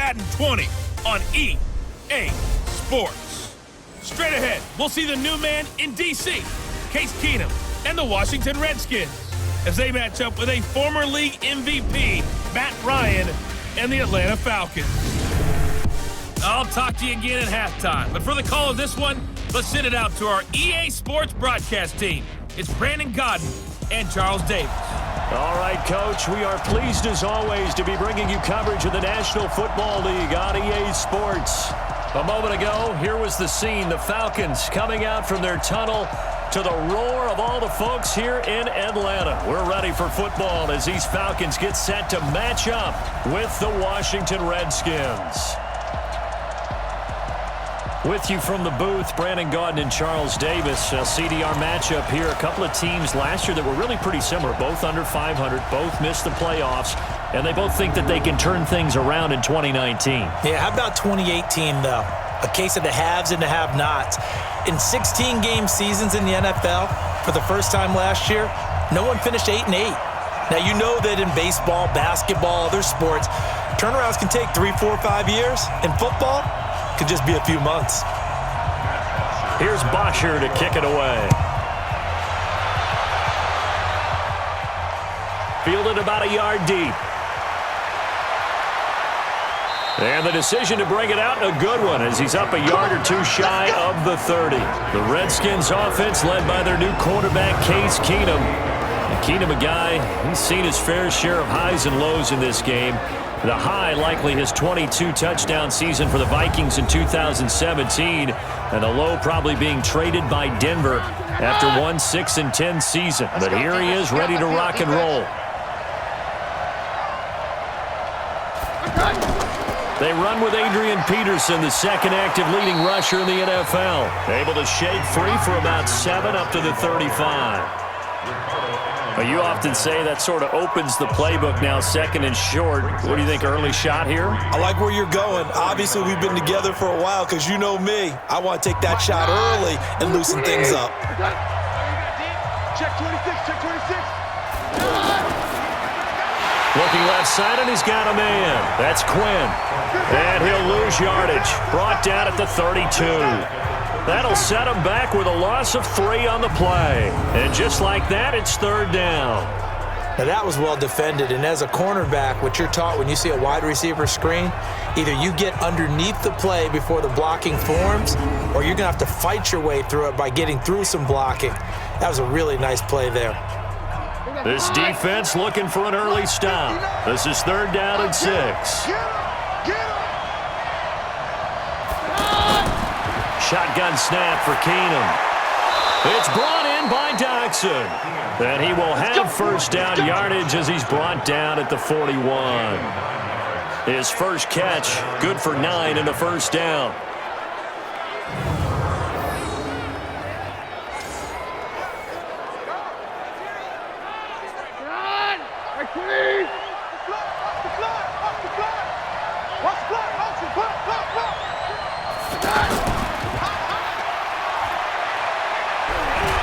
Madden 20 on EA Sports. Straight ahead, we'll see the new man in D.C., Case Keenum, and the Washington Redskins as they match up with a former league MVP, Matt Ryan, and the Atlanta Falcons. I'll talk to you again at halftime, but for the call of this one, let's send it out to our EA Sports broadcast team. It's Brandon Godden and Charles Davis. All right, Coach, we are pleased as always to be bringing you coverage of the National Football League on EA Sports. A moment ago, here was the scene, the Falcons coming out from their tunnel to the roar of all the folks here in Atlanta. We're ready for football as these Falcons get set to match up with the Washington Redskins. With you from the booth, Brandon Gaudin and Charles Davis. CDR matchup here. A couple of teams last year that were really pretty similar. Both under 500, both missed the playoffs, and they both think that they can turn things around in 2019. Yeah, how about 2018, though? A case of the haves and the have-nots. In 16-game seasons in the NFL, for the first time last year, no one finished 8-8. Now, you know that in baseball, basketball, other sports, turnarounds can take 3, 4, 5 years. In football, could just be a few months. Here's Bosher to kick it away. Fielded about a yard deep. And the decision to bring it out, a good one, as he's up a yard or two shy of the 30. The Redskins offense led by their new quarterback, Case Keenum. And Keenum, a guy, he's seen his fair share of highs and lows in this game. The high, likely his 22-touchdown season for the Vikings in 2017, and the low probably being traded by Denver after one 6-10 season. But here he is, ready to rock and roll. They run with Adrian Peterson, the second active leading rusher in the NFL. Able to shake free for about 7 up to the 35. Well, you often say that sort of opens the playbook now, second and short. What do you think, early shot here? I like where you're going. Obviously, we've been together for a while because you know me. I want to take that shot early and loosen things up. Check 26, check 26. Looking left side, and he's got a man. That's Quinn. And he'll lose yardage. Brought down at the 32. That'll set him back with a loss of 3 on the play. And just like that, it's third down. Now, that was well defended. And as a cornerback, what you're taught when you see a wide receiver screen, either you get underneath the play before the blocking forms, or you're going to have to fight your way through it by getting through some blocking. That was a really nice play there. This defense looking for an early stop. This is third down and 6. Shotgun snap for Keenum. It's brought in by Doxson. And he will have first down yardage as he's brought down at the 41. His first catch, good for 9 and a first down.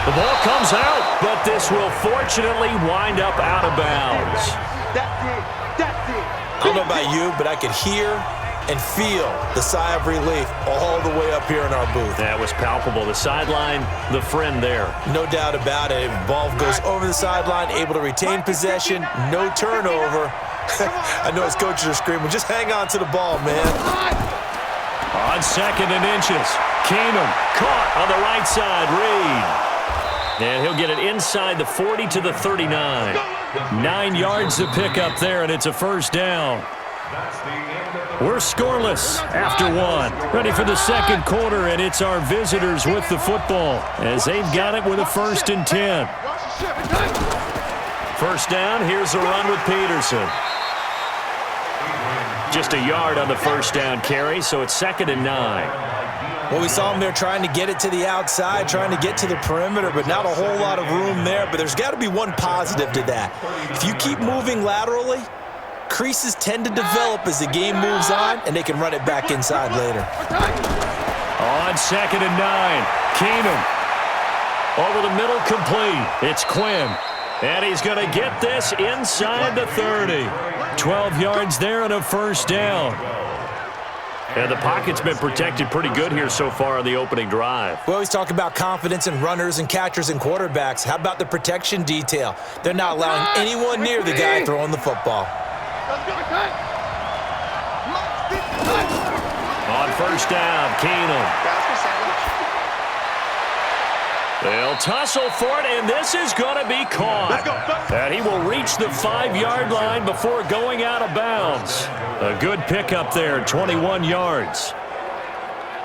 The ball comes out, but this will fortunately wind up out of bounds. That's it. I don't know about you, but I could hear and feel the sigh of relief all the way up here in our booth. That was palpable. The sideline, the friend there. No doubt about it. Ball goes over the sideline, able to retain possession, no turnover. I know his coaches are screaming, just hang on to the ball, man. On second and inches, Keenum caught on the right side, Reed. And he'll get it inside the 40 to the 39. 9 yards to pick up there, and it's a first down. We're scoreless after 1. Ready for the second quarter, and it's our visitors with the football as they've got it with a 1st and 10. First down, here's a run with Peterson. Just a yard on the first down carry, so it's 2nd and 9. Well, we saw him there trying to get it to the outside, trying to get to the perimeter, but not a whole lot of room there. But there's got to be one positive to that. If you keep moving laterally, creases tend to develop as the game moves on, and they can run it back inside later. On 2nd and 9, Keenum. Over the middle, complete. It's Quinn. And he's going to get this inside the 30. 12 yards there and a first down. And the pocket's been protected pretty good here so far on the opening drive. We always talk about confidence in runners and catchers and quarterbacks. How about the protection detail? They're not allowing anyone near the guy throwing the football. On first down, Keenum. They'll tussle for it, and this is going to be caught. And he will reach the 5-yard line before going out of bounds. A good pickup there, 21 yards.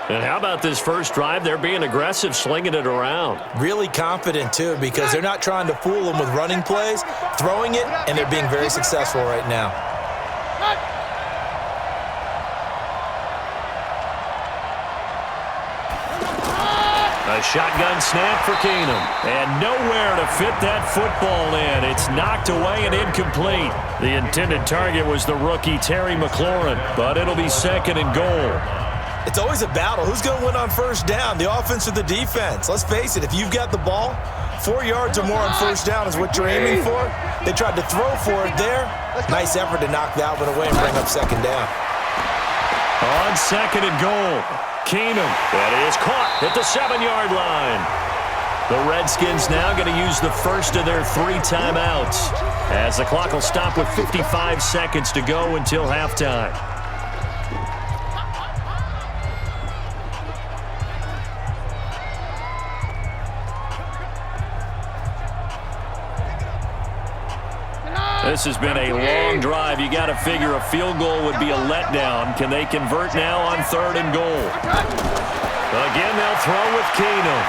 And how about this first drive? They're being aggressive, slinging it around. Really confident, too, because they're not trying to fool them with running plays, throwing it, and they're being very successful right now. A shotgun snap for Keenum. And nowhere to fit that football in. It's knocked away and incomplete. The intended target was the rookie Terry McLaurin, but it'll be second and goal. It's always a battle. Who's going to win on first down, the offense or the defense? Let's face it, if you've got the ball, 4 yards or more on first down is what you're aiming for. They tried to throw for it there. Nice effort to knock that one away and bring up second down. On second and goal, Keenum. That is caught at the 7-yard line. The Redskins now going to use the first of their 3 timeouts, as the clock will stop with 55 seconds to go until halftime. This has been a long drive. You got to figure a field goal would be a letdown. Can they convert now on third and goal? Again, they'll throw with Keenum.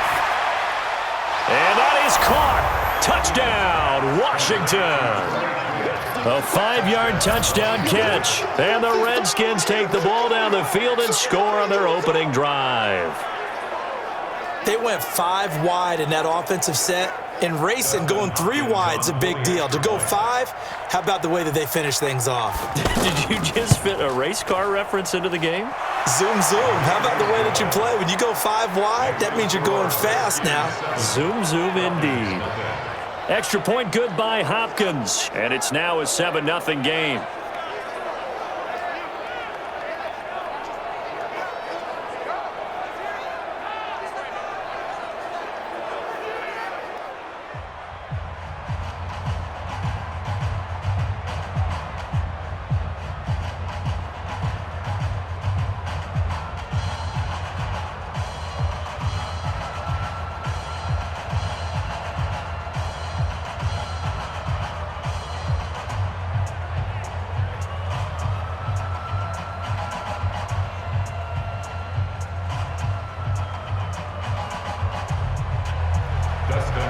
And that is caught. Touchdown, Washington. A 5-yard touchdown catch. And the Redskins take the ball down the field and score on their opening drive. They went 5 wide in that offensive set. And racing, going 3 wide is a big deal. To go 5, how about the way that they finish things off? Did you just fit a race car reference into the game? Zoom, zoom. How about the way that you play? When you go 5 wide, that means you're going fast now. Zoom, zoom indeed. Extra point good by Hopkins. And it's now a 7-0 game.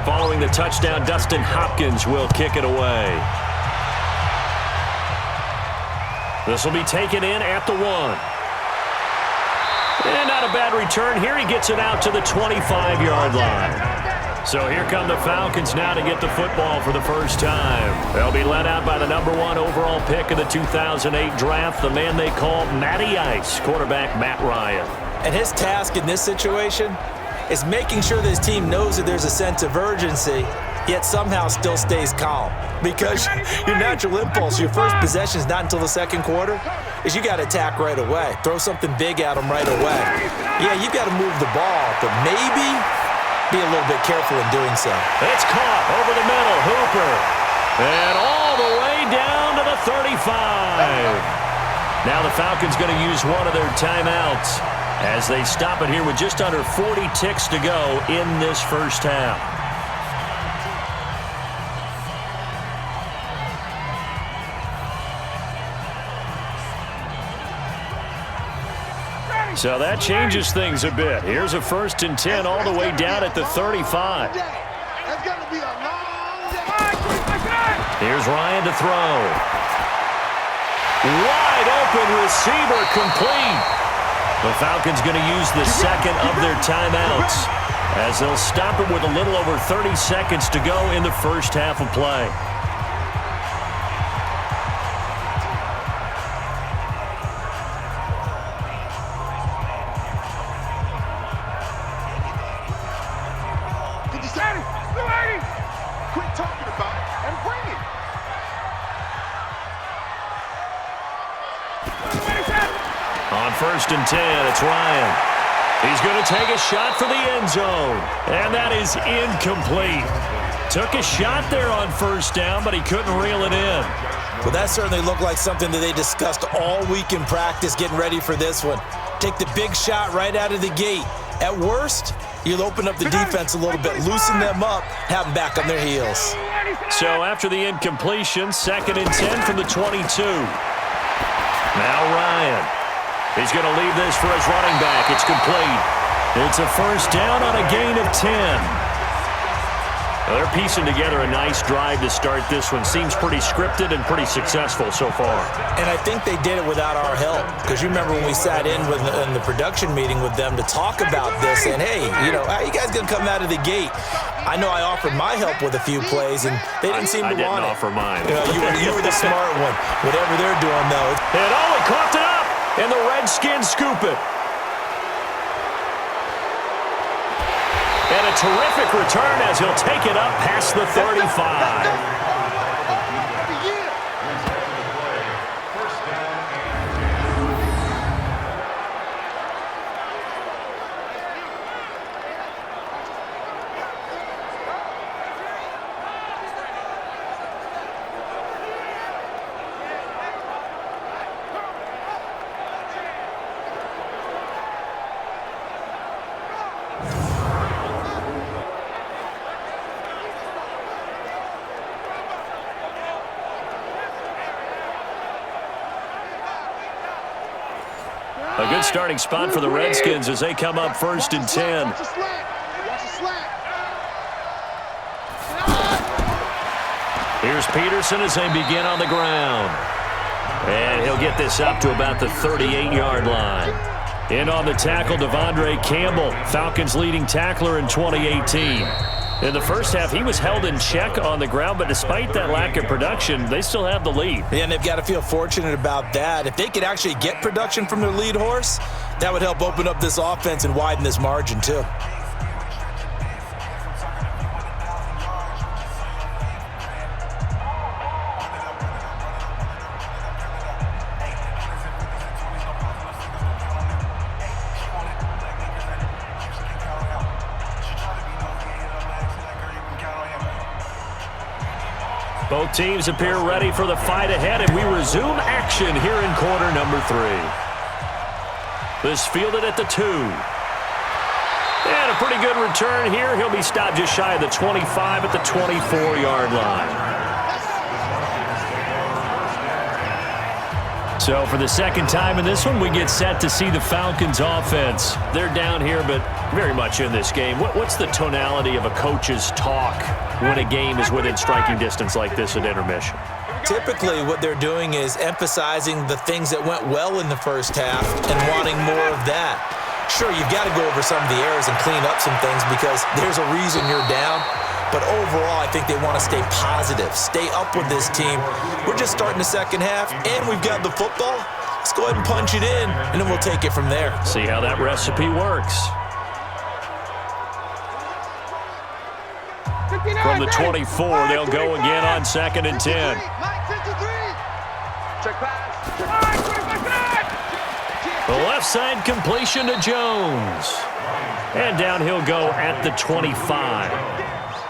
Following the touchdown, Dustin Hopkins will kick it away. This will be taken in at the 1. And not a bad return here. He gets it out to the 25-yard line. So here come the Falcons now to get the football for the first time. They'll be led out by the number 1 overall pick of the 2008 draft, the man they call Matty Ice, quarterback Matt Ryan. And his task in this situation is making sure that his team knows that there's a sense of urgency, yet somehow still stays calm. Because your natural impulse, your first possession is not until the second quarter, is you got to attack right away. Throw something big at them right away. Yeah, you got to move the ball, but maybe be a little bit careful in doing so. It's caught over the middle, Hooper. And all the way down to the 35. Now the Falcons going to use one of their timeouts as they stop it here with just under 40 ticks to go in this first half. So that changes things a bit. Here's a 1st and 10 all the way down at the 35. Here's Ryan to throw. Wide open receiver, complete. The Falcons going to use the second of their timeouts as they'll stop it with a little over 30 seconds to go in the first half of play. Quit talking about it and bring it. On On 1st and 10, it's Ryan. He's going to take a shot for the end zone. And that is incomplete. Took a shot there on 1st down, but he couldn't reel it in. Well, that certainly looked like something that they discussed all week in practice, getting ready for this one. Take the big shot right out of the gate. At worst, you'll open up the defense a little bit, loosen them up, have them back on their heels. So after the incompletion, 2nd and 10 from the 22. Now Ryan. He's going to leave this for his running back. It's complete. It's a 1st down on a gain of 10. Well, they're piecing together a nice drive to start this one. Seems pretty scripted and pretty successful so far. And I think they did it without our help. Because you remember when we sat in the production meeting with them to talk about this, and hey, you know, how are you guys going to come out of the gate? I know I offered my help with a few plays, and they didn't seem to want it. I didn't offer mine. You were the smart one. Whatever they're doing, though. And he caught it up, and the Redskins scoop it. And a terrific return as he'll take it up past the 35. A good starting spot for the Redskins as they come up 1st and 10. Here's Peterson as they begin on the ground. And he'll get this up to about the 38-yard line. In on the tackle, Devondre Campbell, Falcons leading tackler in 2018. In the first half, he was held in check on the ground, but despite that lack of production, they still have the lead. Yeah, and they've got to feel fortunate about that. If they could actually get production from their lead horse, that would help open up this offense and widen this margin, too. Both teams appear ready for the fight ahead, and we resume action here in quarter number 3. This fielded at the 2. And a pretty good return here. He'll be stopped just shy of the 25 at the 24-yard line. So for the second time in this one, we get set to see the Falcons offense. They're down here, but very much in this game. What's the tonality of a coach's talk when a game is within striking distance like this at intermission? Typically, what they're doing is emphasizing the things that went well in the first half and wanting more of that. Sure, you've got to go over some of the errors and clean up some things because there's a reason you're down. But overall, I think they want to stay positive, stay up with this team. We're just starting the second half, and we've got the football. Let's go ahead and punch it in, and then we'll take it from there. See how that recipe works. From the 24, they'll go again on 2nd and 10. The left side completion to Jones. And down he'll go at the 25.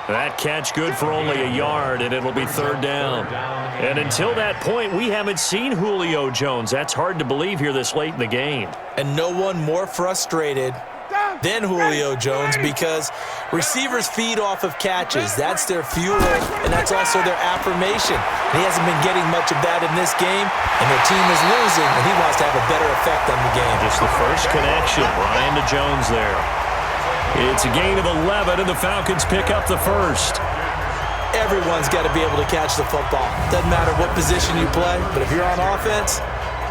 That catch good for only a yard, and it'll be 3rd down. And until that point, we haven't seen Julio Jones. That's hard to believe here this late in the game. And no one more frustrated than Julio Jones because receivers feed off of catches. That's their fuel, and that's also their affirmation. He hasn't been getting much of that in this game, and their team is losing, and he wants to have a better effect on the game. Just the first connection, Ryan to Jones there. It's a gain of 11, and the Falcons pick up the first. Everyone's got to be able to catch the football. Doesn't matter what position you play, but if you're on offense,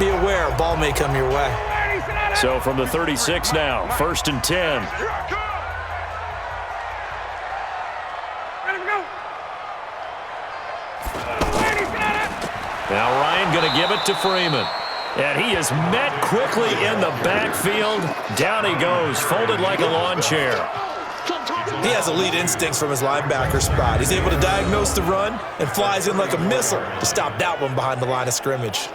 be aware a ball may come your way. So from the 36 now, 1st and 10. Now Ryan going to give it to Freeman. And he is met quickly in the backfield. Down he goes, folded like a lawn chair. He has elite instincts from his linebacker spot. He's able to diagnose the run and flies in like a missile to stop that one behind the line of scrimmage.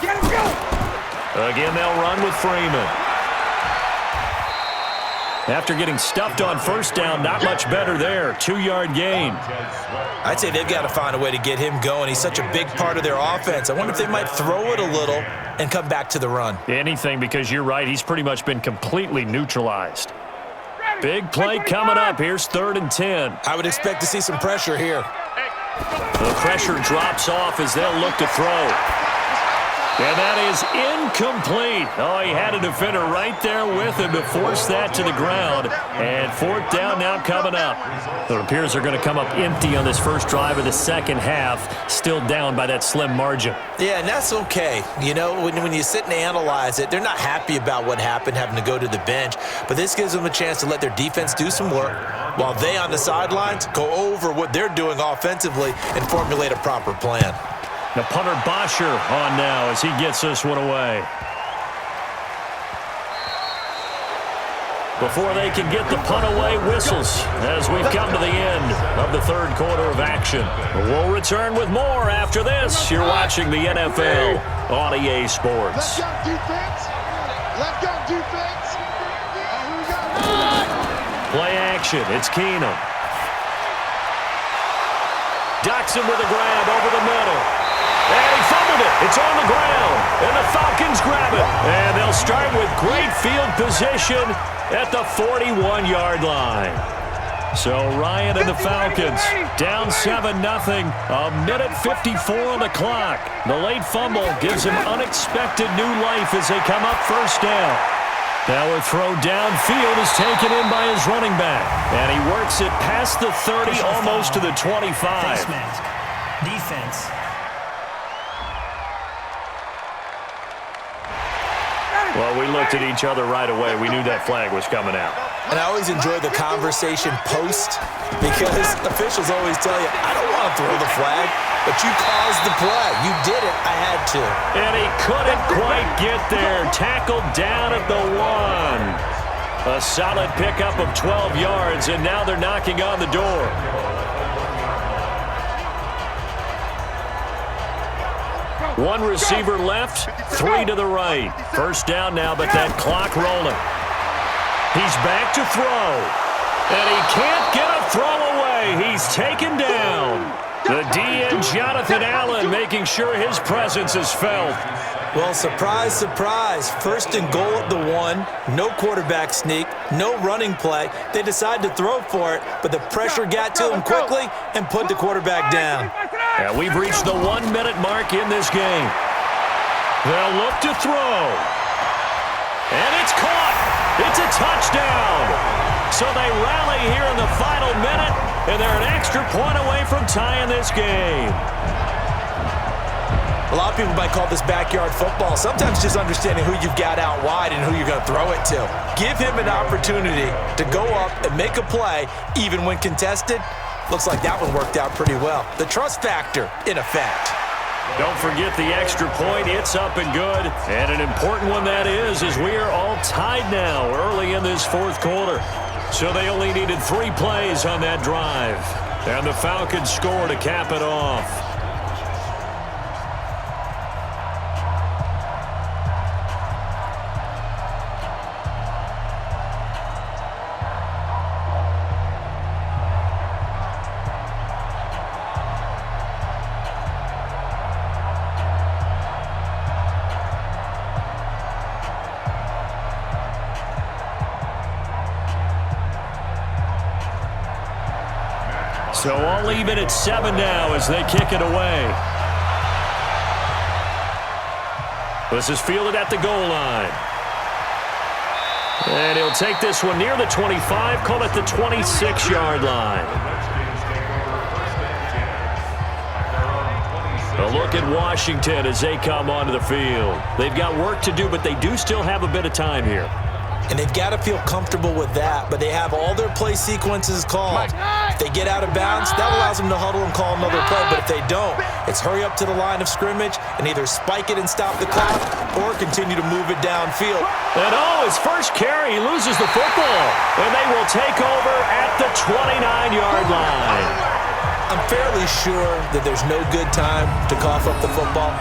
Get him, go! Again, they'll run with Freeman. After getting stuffed on first down, not much better there. 2-yard gain. I'd say they've got to find a way to get him going. He's such a big part of their offense. I wonder if they might throw it a little and come back to the run. Anything, because you're right. He's pretty much been completely neutralized. Big play coming up. Here's 3rd and 10. I would expect to see some pressure here. The pressure drops off as they'll look to throw. And that is incomplete. Oh, he had a defender right there with him to force that to the ground. And 4th down now coming up. It appears they're going to come up empty on this first drive of the second half. Still down by that slim margin. Yeah, and that's okay. You know, when you sit and analyze it, they're not happy about what happened, having to go to the bench. But this gives them a chance to let their defense do some work while they on the sidelines go over what they're doing offensively and formulate a proper plan. The punter Bosher on now as he gets this one away. Before they can get the punt away, whistles as we've come to the end of the 3rd quarter of action. We'll return with more after this. You're watching the NFL on EA Sports. Let's go defense. Let's go defense. Play action. It's Keenum. Ducks him with a grab over the middle. And he fumbled it. It's on the ground. And the Falcons grab it. And they'll start with great field position at the 41-yard line. So Ryan and the Falcons down 7-0. A minute 54 on the clock. The late fumble gives them unexpected new life as they come up first down. Now a throw downfield is taken in by his running back. And he works it past the 30, almost to the 25. Face mask. Defense. Well, we looked at each other right away. We knew that flag was coming out. And I always enjoy the conversation post because officials always tell you, I don't want to throw the flag, but you caused the play. You did it. I had to. And he couldn't quite get there. Tackled down at the 1. A solid pickup of 12 yards, and now they're knocking on the door. One receiver left, 3 to the right. First down now, but that clock rolling. He's back to throw. And he can't get a throw away. He's taken down. The DN, Jonathan Allen, making sure his presence is felt. Well, surprise, surprise. 1st and goal at the 1. No quarterback sneak. No running play. They decide to throw for it, but the pressure got to him quickly and put the quarterback down. And we've reached the 1-minute mark in this game. They'll look to throw. And it's caught. It's a touchdown. So they rally here in the final minute, and they're an extra point away from tying this game. A lot of people might call this backyard football. Sometimes just understanding who you've got out wide and who you're going to throw it to. Give him an opportunity to go up and make a play, even when contested. Looks like that one worked out pretty well. The trust factor in effect. Don't forget the extra point. It's up and good. And an important one that is, as we are all tied now early in this 4th quarter. So they only needed 3 plays on that drive. And the Falcons score to cap it off. So all even at 7 now as they kick it away. This is fielded at the goal line. And he'll take this one near the 25, call it the 26-yard line. A look at Washington as they come onto the field. They've got work to do, but they do still have a bit of time here. And they've got to feel comfortable with that, but they have all their play sequences called. If they get out of bounds, that allows them to huddle and call another play, but if they don't, it's hurry up to the line of scrimmage and either spike it and stop the clock or continue to move it downfield. And his first carry, he loses the football, and they will take over at the 29-yard line. I'm fairly sure that there's no good time to cough up the football.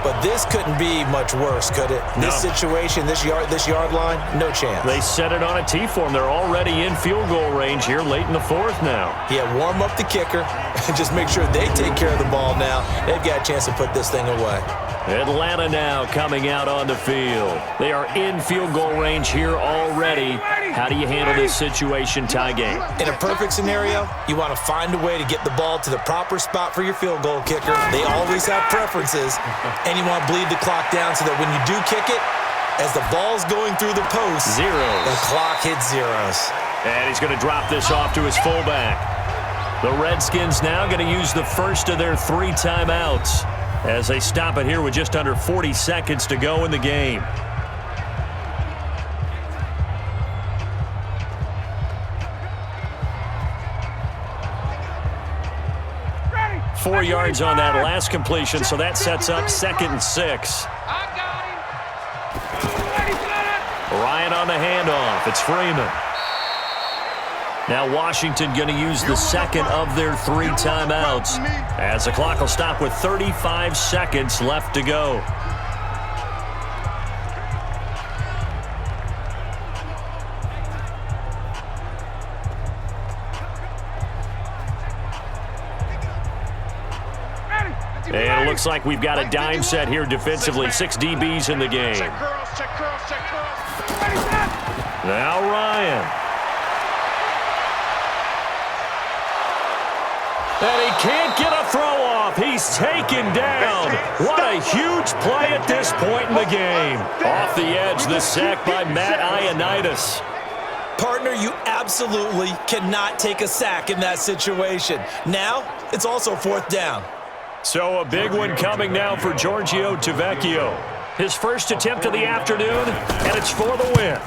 But this couldn't be much worse, could it? No. This situation, this yard line, no chance. They set it on a T form. They're already in field goal range here late in the fourth now. Yeah, warm up the kicker and just make sure they take care of the ball now. They've got a chance to put this thing away. Atlanta now coming out on the field. They are in field goal range here already. How do you handle this situation, tie game? In a perfect scenario, you want to find a way to get the ball to the proper spot for your field goal kicker. They always have preferences. And you want to bleed the clock down so that when you do kick it, as the ball's going through the post, zeros. The clock hits zeros. And he's going to drop this off to his fullback. The Redskins now going to use the first of their 3 timeouts as they stop it here with just under 40 seconds to go in the game. Ready. 4 yards on that last completion, so that sets up 2nd and 6. Ryan on the handoff. It's Freeman. Now Washington going to use the second of their 3 timeouts as the clock will stop with 35 seconds left to go. And it looks like we've got a dime set here defensively. 6 DBs in the game. Check curls, check curls, check curls. Now Ryan. And he can't get a throw off. He's taken down. What a huge play at this point in the game. Off the edge, the sack by Matt Ioannidis. Partner, you absolutely cannot take a sack in that situation. Now, it's also 4th down. So a big one coming now for Giorgio Tavecchio. His first attempt of the afternoon, and it's for the win.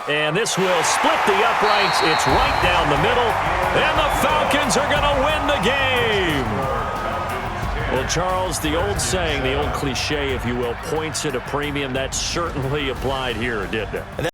And this will split the uprights. It's right down the middle. And the Falcons are going to win the game. Well, Charles, the old saying, the old cliche, if you will, points at a premium, that certainly applied here, didn't it?